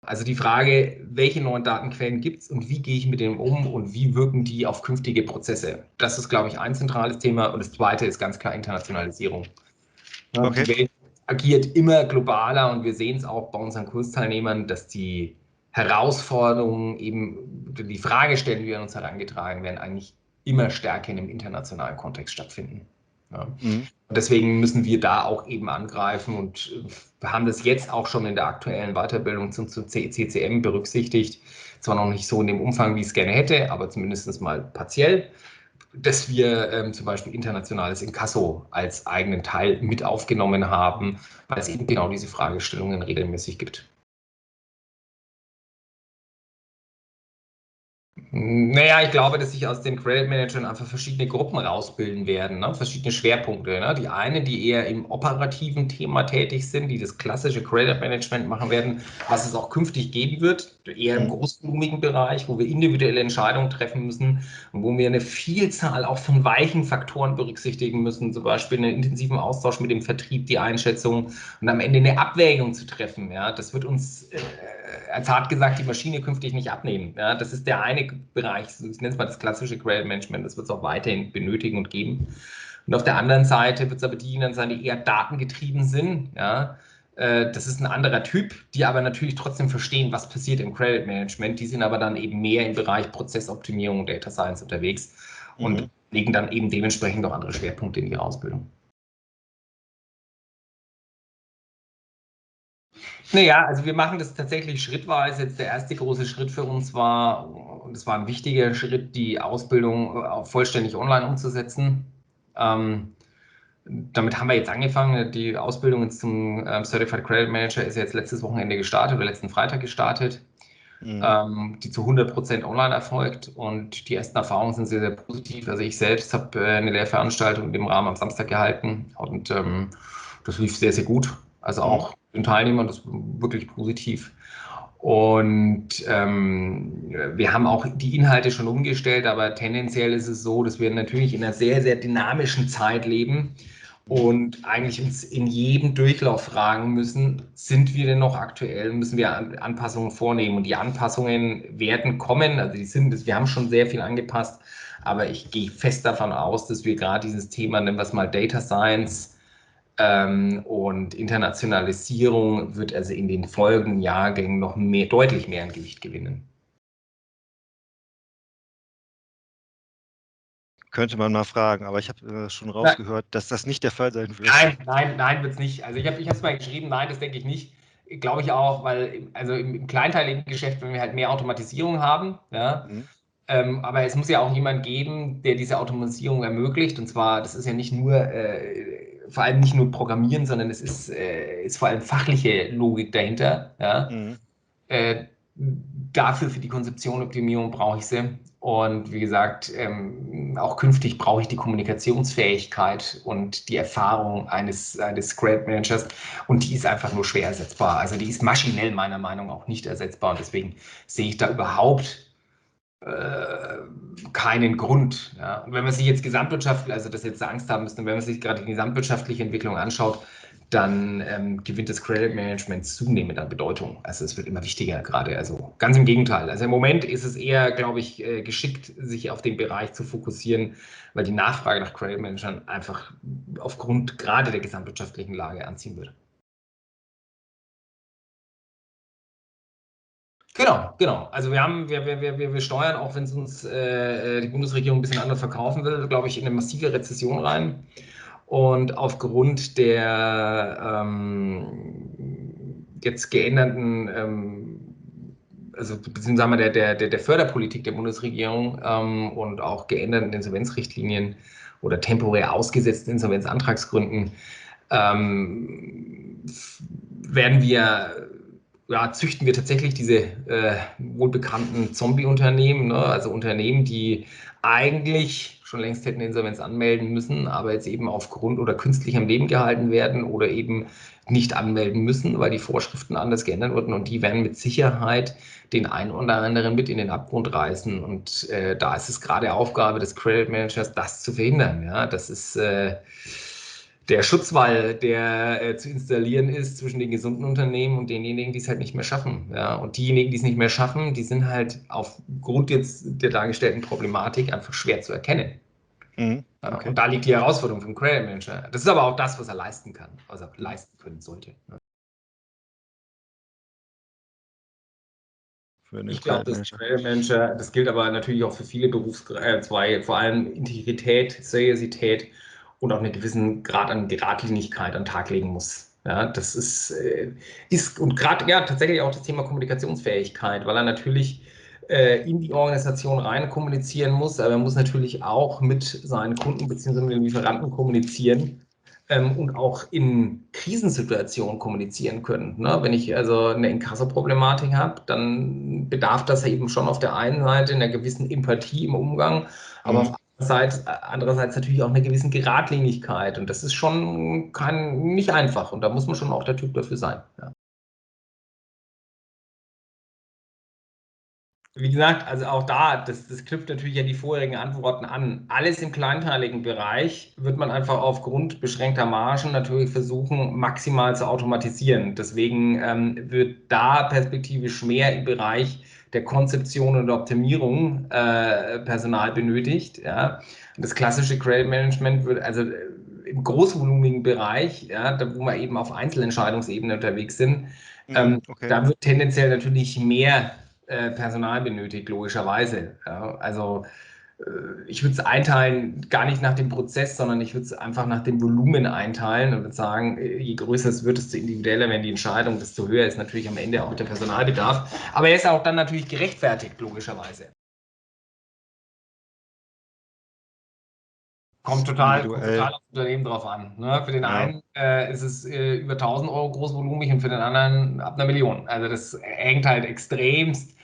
Also die Frage, welche neuen Datenquellen gibt es und wie gehe ich mit denen um und wie wirken die auf künftige Prozesse? Das ist, glaube ich, ein zentrales Thema. Und das zweite ist ganz klar Internationalisierung. Ja, Okay. die Welt agiert immer globaler und wir sehen es auch bei unseren Kursteilnehmern, dass die Herausforderungen, eben die Fragestellungen, die an uns herangetragen werden, eigentlich immer stärker in einem internationalen Kontext stattfinden. Ja. Mhm. Und deswegen müssen wir da auch eben angreifen und wir haben das jetzt auch schon in der aktuellen Weiterbildung zum CCM berücksichtigt. Zwar noch nicht so in dem Umfang, wie ich es gerne hätte, aber zumindest mal partiell, dass wir zum Beispiel internationales Inkasso als eigenen Teil mit aufgenommen haben, weil es eben genau diese Fragestellungen regelmäßig gibt. Naja, ich glaube, dass sich aus den Credit Managern einfach verschiedene Gruppen rausbilden werden, ne? Verschiedene Schwerpunkte. Ne? Die einen, die eher im operativen Thema tätig sind, die das klassische Credit Management machen werden, was es auch künftig geben wird, eher im großvolumigen Bereich, wo wir individuelle Entscheidungen treffen müssen und wo wir eine Vielzahl auch von weichen Faktoren berücksichtigen müssen, zum Beispiel einen intensiven Austausch mit dem Vertrieb, die Einschätzung und am Ende eine Abwägung zu treffen. Ja? Das wird uns als hart gesagt die Maschine künftig nicht abnehmen. Ja? Das ist der eine Bereich, ich nenne es mal das klassische Credit Management, das wird es auch weiterhin benötigen und geben. Und auf der anderen Seite wird es aber diejenigen sein, die eher datengetrieben sind. Ja? Das ist ein anderer Typ, die aber natürlich trotzdem verstehen, was passiert im Credit Management. Die sind aber dann eben mehr im Bereich Prozessoptimierung und Data Science unterwegs und legen dann eben dementsprechend auch andere Schwerpunkte in ihre Ausbildung. Naja, also wir machen das tatsächlich schrittweise. Jetzt der erste große Schritt für uns war, und es war ein wichtiger Schritt, die Ausbildung auch vollständig online umzusetzen. Damit haben wir jetzt angefangen. Die Ausbildung jetzt zum Certified Credit Manager ist jetzt letztes Wochenende gestartet oder letzten Freitag gestartet, die zu 100% online erfolgt. Und die ersten Erfahrungen sind sehr, sehr positiv. Also ich selbst habe eine Lehrveranstaltung in dem Rahmen am Samstag gehalten und das lief sehr, sehr gut. Also auch den Teilnehmern, das war wirklich positiv. Und wir haben auch die Inhalte schon umgestellt, aber tendenziell ist es so, dass wir natürlich in einer sehr, sehr dynamischen Zeit leben und eigentlich uns in jedem Durchlauf fragen müssen, sind wir denn noch aktuell, müssen wir Anpassungen vornehmen? Und die Anpassungen werden kommen, also wir haben schon sehr viel angepasst, aber ich gehe fest davon aus, dass wir gerade dieses Thema, nennen wir es mal Data Science, und Internationalisierung wird also in den folgenden Jahrgängen noch deutlich mehr an Gewicht gewinnen. Könnte man mal fragen, aber ich habe schon rausgehört, dass das nicht der Fall sein wird. Nein, wird es nicht. Also ich habe es mal geschrieben, nein, das denke ich nicht. Glaube ich auch, weil also im kleinteiligen Geschäft, wenn wir halt mehr Automatisierung haben, ja, aber es muss ja auch jemand geben, der diese Automatisierung ermöglicht. Und zwar, das ist ja nicht nur, vor allem nicht nur Programmieren, sondern es ist vor allem fachliche Logik dahinter. Ja. Dafür für die Konzeption und Optimierung brauche ich sie. Und wie gesagt, auch künftig brauche ich die Kommunikationsfähigkeit und die Erfahrung eines Credit Managers. Und die ist einfach nur schwer ersetzbar. Also die ist maschinell meiner Meinung nach auch nicht ersetzbar. Und deswegen sehe ich da überhaupt keinen Grund. Ja. Und wenn man sich jetzt gesamtwirtschaftlich, also dass jetzt Angst haben müssen, wenn man sich gerade die gesamtwirtschaftliche Entwicklung anschaut, dann gewinnt das Credit Management zunehmend an Bedeutung. Also es wird immer wichtiger gerade. Also ganz im Gegenteil. Also im Moment ist es eher, glaube ich, geschickt, sich auf den Bereich zu fokussieren, weil die Nachfrage nach Credit Managern einfach aufgrund gerade der gesamtwirtschaftlichen Lage anziehen wird. Genau. Also wir steuern, auch wenn es uns die Bundesregierung ein bisschen anders verkaufen will, glaube ich, in eine massive Rezession rein. Und aufgrund der jetzt geänderten, also beziehungsweise der Förderpolitik der Bundesregierung und auch geänderten Insolvenzrichtlinien oder temporär ausgesetzten Insolvenzantragsgründen züchten wir tatsächlich diese wohlbekannten Zombie-Unternehmen, ne? Also Unternehmen, die eigentlich schon längst hätten Insolvenz anmelden müssen, aber jetzt eben aufgrund oder künstlich am Leben gehalten werden oder eben nicht anmelden müssen, weil die Vorschriften anders geändert wurden und die werden mit Sicherheit den einen oder anderen mit in den Abgrund reißen und da ist es gerade Aufgabe des Credit Managers, das zu verhindern. Ja? Das ist der Schutzwall, der zu installieren ist zwischen den gesunden Unternehmen und denjenigen, die es halt nicht mehr schaffen. Ja? Und diejenigen, die es nicht mehr schaffen, die sind halt aufgrund jetzt der dargestellten Problematik einfach schwer zu erkennen. Okay. Und da liegt die Herausforderung für den Credit Manager. Das ist aber auch das, was er leisten kann, was er leisten können sollte. Ich glaube, das Credit Manager, das gilt aber natürlich auch für viele Berufszweige, vor allem Integrität, Seriosität und auch einen gewissen Grad an Geradlinigkeit an den Tag legen muss. Ja, das ist und gerade ja tatsächlich auch das Thema Kommunikationsfähigkeit, weil er natürlich in die Organisation rein kommunizieren muss, aber er muss natürlich auch mit seinen Kunden bzw. mit den Lieferanten kommunizieren und auch in Krisensituationen kommunizieren können. Ne? Wenn ich also eine Inkasso-Problematik habe, dann bedarf das eben schon auf der einen Seite einer gewissen Empathie im Umgang, aber auf andererseits natürlich auch einer gewissen Geradlinigkeit. Und das ist schon nicht einfach. Und da muss man schon auch der Typ dafür sein. Ja. Wie gesagt, also auch da, das knüpft natürlich an die vorherigen Antworten an. Alles im kleinteiligen Bereich wird man einfach aufgrund beschränkter Margen natürlich versuchen, maximal zu automatisieren. Deswegen wird da perspektivisch mehr im Bereich der Konzeption und Optimierung Personal benötigt. Ja. Und das klassische Credit Management wird also im großvolumigen Bereich, ja, da, wo wir eben auf Einzelentscheidungsebene unterwegs sind, da wird tendenziell natürlich mehr Personal benötigt, logischerweise. Ja, also ich würde es einteilen, gar nicht nach dem Prozess, sondern ich würde es einfach nach dem Volumen einteilen und würde sagen, je größer es wird, desto individueller werden die Entscheidungen, desto höher ist natürlich am Ende auch der Personalbedarf. Aber er ist auch dann natürlich gerechtfertigt, logischerweise. Kommt total aufs Unternehmen drauf an. Ne? Für den einen ist es über 1.000 Euro großvolumig und für den anderen ab 1 Million. Also das hängt halt extremst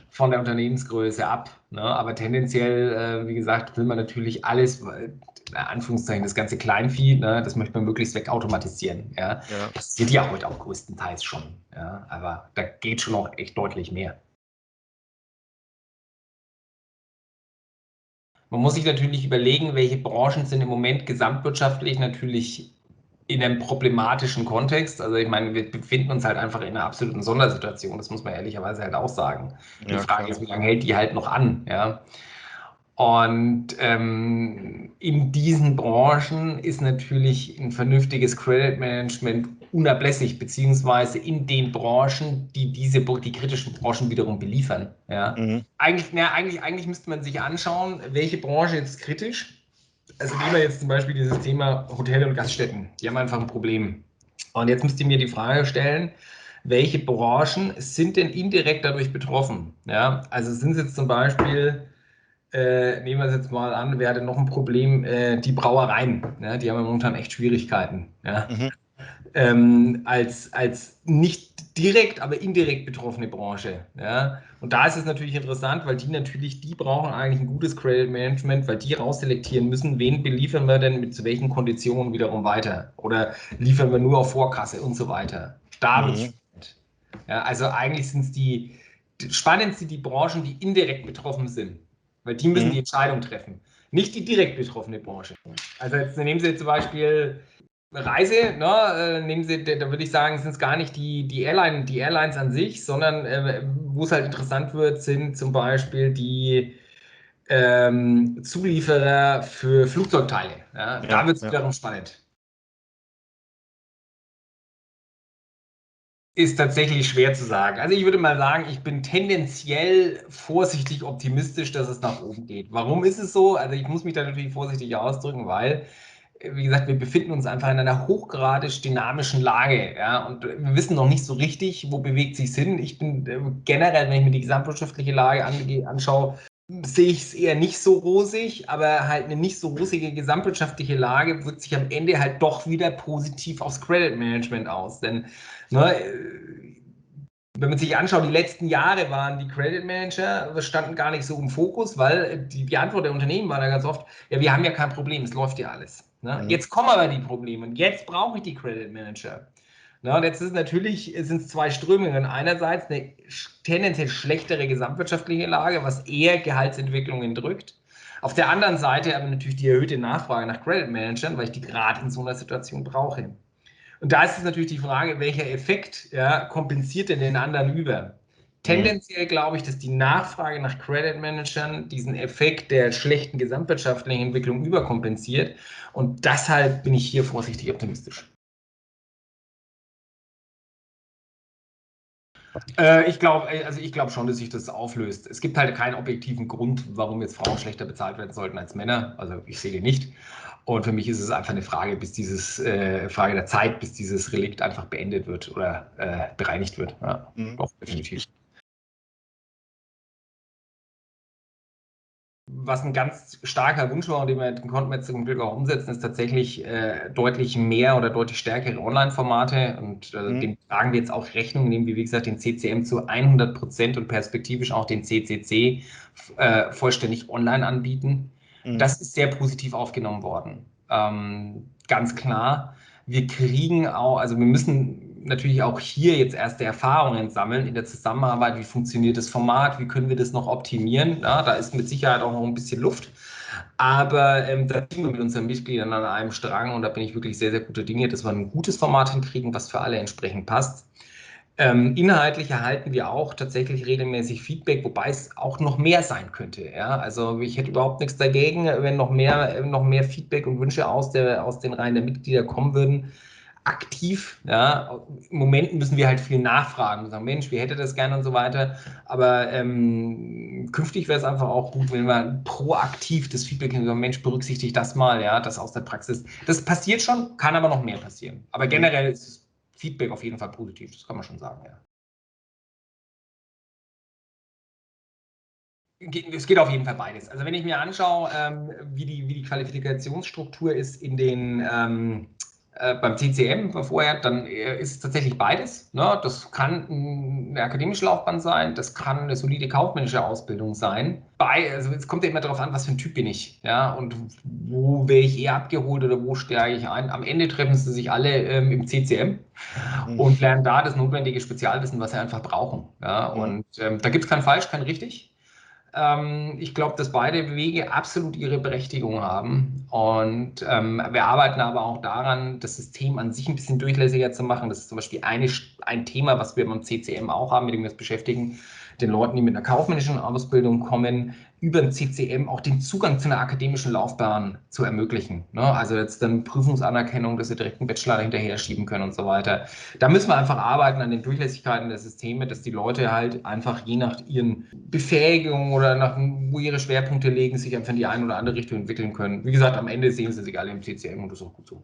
von der Unternehmensgröße ab. Ne? Aber tendenziell, wie gesagt, will man natürlich alles, in Anführungszeichen, das ganze Kleinvieh, ne? Das möchte man möglichst wegautomatisieren. Ja? Das wird ja heute auch größtenteils schon. Ja? Aber da geht schon noch echt deutlich mehr. Man muss sich natürlich überlegen, welche Branchen sind im Moment gesamtwirtschaftlich natürlich in einem problematischen Kontext. Also ich meine, wir befinden uns halt einfach in einer absoluten Sondersituation, das muss man ehrlicherweise halt auch sagen. Die Frage ist, wie lange hält die halt noch an? Ja? Und in diesen Branchen ist natürlich ein vernünftiges Credit Management unablässig, beziehungsweise in den Branchen, die die kritischen Branchen wiederum beliefern. Ja. Eigentlich müsste man sich anschauen, welche Branche ist kritisch. Also nehmen wir jetzt zum Beispiel dieses Thema Hotel- und Gaststätten. Die haben einfach ein Problem. Und jetzt müsst ihr mir die Frage stellen, welche Branchen sind denn indirekt dadurch betroffen? Ja, also sind es jetzt zum Beispiel nehmen wir es jetzt mal an, wer hatte noch ein Problem? Die Brauereien. Ja, die haben momentan echt Schwierigkeiten. Ja. Als nicht direkt, aber indirekt betroffene Branche. Ja. Und da ist es natürlich interessant, weil die brauchen eigentlich ein gutes Credit Management, weil die rausselektieren müssen, wen beliefern wir denn mit zu welchen Konditionen wiederum weiter. Oder liefern wir nur auf Vorkasse und so weiter. Da wird es spannend. Ja, also eigentlich sind es spannend sind die Branchen, die indirekt betroffen sind. Weil die müssen die Entscheidung treffen. Nicht die direkt betroffene Branche. Also jetzt nehmen Sie zum Beispiel Reise, ne, nehmen Sie, da würde ich sagen, sind es gar nicht die Airlines an sich, sondern wo es halt interessant wird, sind zum Beispiel die Zulieferer für Flugzeugteile. Ja, da wird es wiederum spannend. Ist tatsächlich schwer zu sagen. Also ich würde mal sagen, ich bin tendenziell vorsichtig optimistisch, dass es nach oben geht. Warum ist es so? Also ich muss mich da natürlich vorsichtig ausdrücken, weil, wie gesagt, wir befinden uns einfach in einer hochgradig dynamischen Lage. Ja? Und wir wissen noch nicht so richtig, wo bewegt sich hin. Ich bin generell, wenn ich mir die gesamtwirtschaftliche Lage anschaue, sehe ich es eher nicht so rosig, aber halt eine nicht so rosige gesamtwirtschaftliche Lage wirkt sich am Ende halt doch wieder positiv aufs Credit Management aus. Denn ne, wenn man sich anschaut, die letzten Jahre waren die Credit Manager, standen gar nicht so im Fokus, weil die Antwort der Unternehmen war da ganz oft, ja, wir haben ja kein Problem, es läuft ja alles. Ne? Jetzt kommen aber die Probleme und jetzt brauche ich die Credit Manager. Na, und jetzt sind es zwei Strömungen. Einerseits eine tendenziell schlechtere gesamtwirtschaftliche Lage, was eher Gehaltsentwicklungen drückt. Auf der anderen Seite aber natürlich die erhöhte Nachfrage nach Credit Managern, weil ich die gerade in so einer Situation brauche. Und da ist es natürlich die Frage, welcher Effekt kompensiert denn den anderen über? Tendenziell glaube ich, dass die Nachfrage nach Credit Managern diesen Effekt der schlechten gesamtwirtschaftlichen Entwicklung überkompensiert. Und deshalb bin ich hier vorsichtig optimistisch. Ich glaube schon, dass sich das auflöst. Es gibt halt keinen objektiven Grund, warum jetzt Frauen schlechter bezahlt werden sollten als Männer. Also ich sehe den nicht. Und für mich ist es einfach eine Frage, Frage der Zeit, bis dieses Relikt einfach beendet wird oder bereinigt wird. Ja, doch, definitiv. Was ein ganz starker Wunsch war und den konnten wir jetzt zum Glück auch umsetzen, ist tatsächlich deutlich mehr oder deutlich stärkere Online-Formate. Und dem tragen wir jetzt auch Rechnung, indem wir, wie gesagt, den CCM zu 100% und perspektivisch auch den CCC vollständig online anbieten. Das ist sehr positiv aufgenommen worden. Ganz klar. Wir kriegen auch, also wir müssen natürlich auch hier jetzt erste Erfahrungen sammeln in der Zusammenarbeit. Wie funktioniert das Format? Wie können wir das noch optimieren? Ja, da ist mit Sicherheit auch noch ein bisschen Luft. Aber da ziehen wir mit unseren Mitgliedern an einem Strang und da bin ich wirklich sehr, sehr guter Dinge, dass wir ein gutes Format hinkriegen, was für alle entsprechend passt. Inhaltlich erhalten wir auch tatsächlich regelmäßig Feedback, wobei es auch noch mehr sein könnte. Ja? Also ich hätte überhaupt nichts dagegen, wenn noch mehr Feedback und Wünsche aus den Reihen der Mitglieder kommen würden. Aktiv, ja, im Moment müssen wir halt viel nachfragen und sagen, Mensch, wie hätte das gerne und so weiter. Aber künftig wäre es einfach auch gut, wenn wir proaktiv das Feedback sagen, Mensch, berücksichtigt das mal, ja, das aus der Praxis. Das passiert schon, kann aber noch mehr passieren. Aber generell ist es Feedback auf jeden Fall positiv, das kann man schon sagen, ja. Es geht auf jeden Fall beides. Also wenn ich mir anschaue, wie die Qualifikationsstruktur ist beim CCM vorher, dann ist es tatsächlich beides. Ne? Das kann eine akademische Laufbahn sein, das kann eine solide kaufmännische Ausbildung sein. Also es kommt ja immer darauf an, was für ein Typ bin ich, ja, und wo wäre ich eher abgeholt oder wo steige ich ein. Am Ende treffen sie sich alle im CCM und lernen da das notwendige Spezialwissen, was sie einfach brauchen. Ja? Und da gibt es kein Falsch, kein richtig. Ich glaube, dass beide Wege absolut ihre Berechtigung haben. Und wir arbeiten aber auch daran, das System an sich ein bisschen durchlässiger zu machen. Das ist zum Beispiel ein Thema, was wir beim CCM auch haben, mit dem wir uns beschäftigen, den Leuten, die mit einer kaufmännischen Ausbildung kommen, über den CCM auch den Zugang zu einer akademischen Laufbahn zu ermöglichen. Ne? Also jetzt dann Prüfungsanerkennung, dass sie direkt einen Bachelor hinterher schieben können und so weiter. Da müssen wir einfach arbeiten an den Durchlässigkeiten der Systeme, dass die Leute halt einfach je nach ihren Befähigungen oder nach wo ihre Schwerpunkte liegen, sich einfach in die eine oder andere Richtung entwickeln können. Wie gesagt, am Ende sehen sie sich alle im CCM und das ist auch gut so.